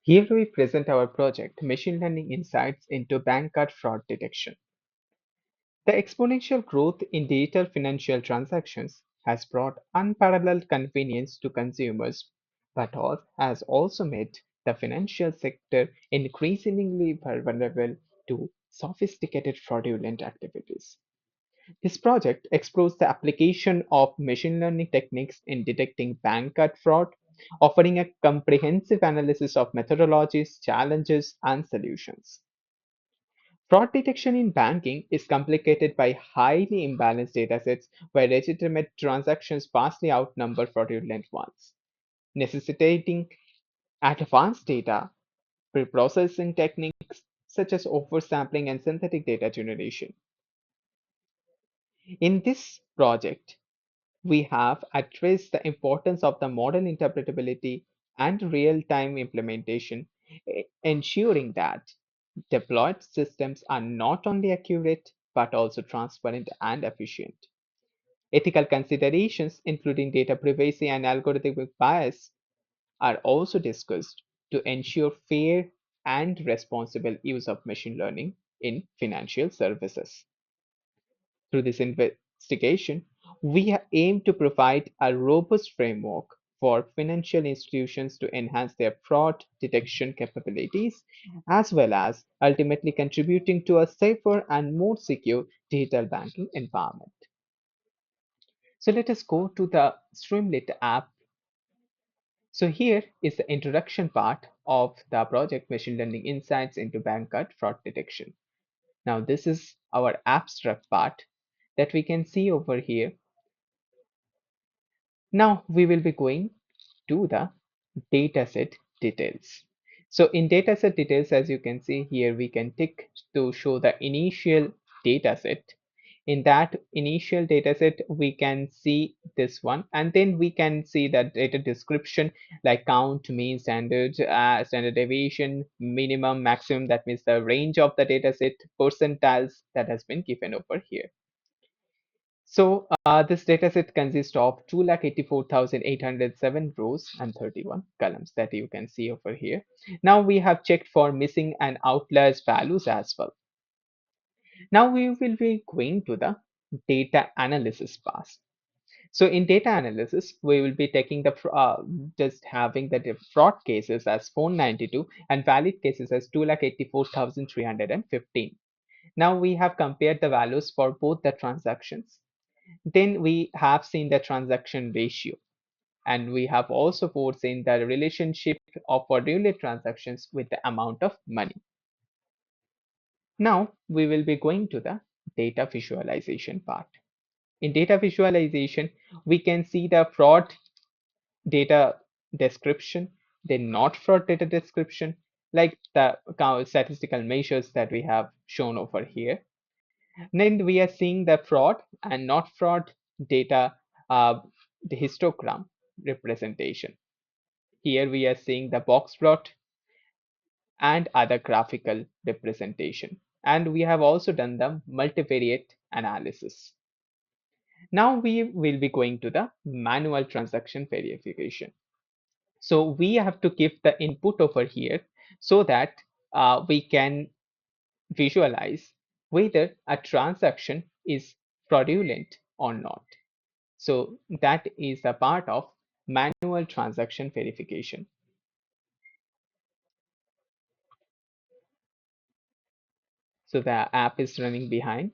Here we present our project, Machine Learning Insights into Bank Card Fraud Detection. The exponential growth in digital financial transactions has brought unparalleled convenience to consumers, but has also made the financial sector increasingly vulnerable to sophisticated fraudulent activities. This project explores the application of machine learning techniques in detecting bank card fraud, offering a comprehensive analysis of methodologies, challenges, and solutions. Fraud detection in banking is complicated by highly imbalanced datasets where legitimate transactions vastly outnumber fraudulent ones, necessitating advanced data preprocessing techniques such as oversampling and synthetic data generation. In this project, we have addressed the importance of the model interpretability and real-time implementation, ensuring that deployed systems are not only accurate but also transparent and efficient. Ethical considerations, including data privacy and algorithmic bias, are also discussed to ensure fair and responsible use of machine learning in financial services. Through this investigation, we aim to provide a robust framework for financial institutions to enhance their fraud detection capabilities, as well as ultimately contributing to a safer and more secure digital banking environment. So let us go to the Streamlit app. So here is the introduction part of the project Machine Learning Insights into Bank Card Fraud Detection. Now this is our abstract part that we can see over here. Now we will be going to the dataset details. So in dataset details, as you can see here, we can tick to show the initial dataset. In that initial dataset, we can see this one, and then we can see the data description like count, mean, standard, standard deviation, minimum, maximum. That means the range of the dataset, percentiles that has been given over here. So this dataset consists of 284,807 rows and 31 columns that you can see over here. Now we have checked for missing and outliers values as well. Now we will be going to the data analysis part. So in data analysis, we will be taking the just having the fraud cases as 492 and valid cases as 284,315. Now we have compared the values for both the transactions. Then we have seen the transaction ratio, and we have also foreseen the relationship of fraudulent transactions with the amount of money. Now we will be going to the data visualization part. In data visualization, we can see the fraud data description, then not fraud data description, like the statistical measures that we have shown over here. Then we are seeing the fraud and not fraud data, the histogram representation. Here we are seeing the box plot and other graphical representation. And we have also done the multivariate analysis. Now we will be going to the manual transaction verification. So we have to give the input over here so that we can visualize whether a transaction is fraudulent or not. So that is a part of manual transaction verification. So the app is running behind.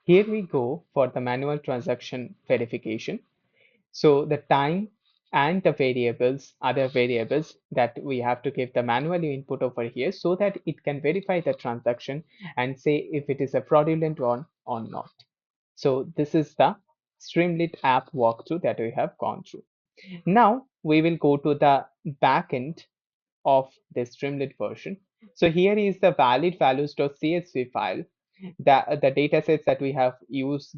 Here we go for the manual transaction verification. So the time and the variables, other variables that we have to give the manual input over here so that it can verify the transaction and say if it is a fraudulent one or not. So this is the Streamlit app walkthrough that we have gone through. Now we will go to the backend of the Streamlit version. So here is the valid values.csv file. The data sets that we have used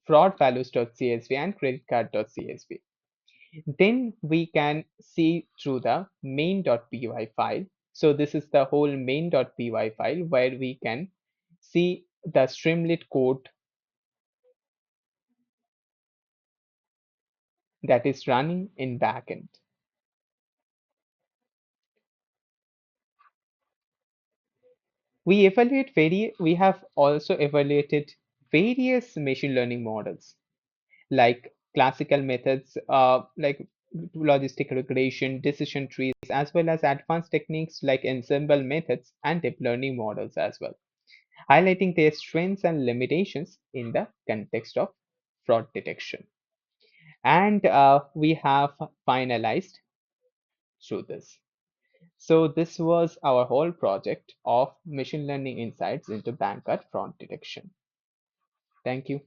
fraud values.csv and credit card.csv. Then we can see through the main.py file. So this is the whole main.py file where we can see the Streamlit code that is running in backend. We have also evaluated various machine learning models like classical methods like logistic regression, decision trees, as well as advanced techniques like ensemble methods and deep learning models as well, highlighting their strengths and limitations in the context of fraud detection. And we have finalized through this. So this was our whole project of machine learning insights into bank card fraud detection. Thank you.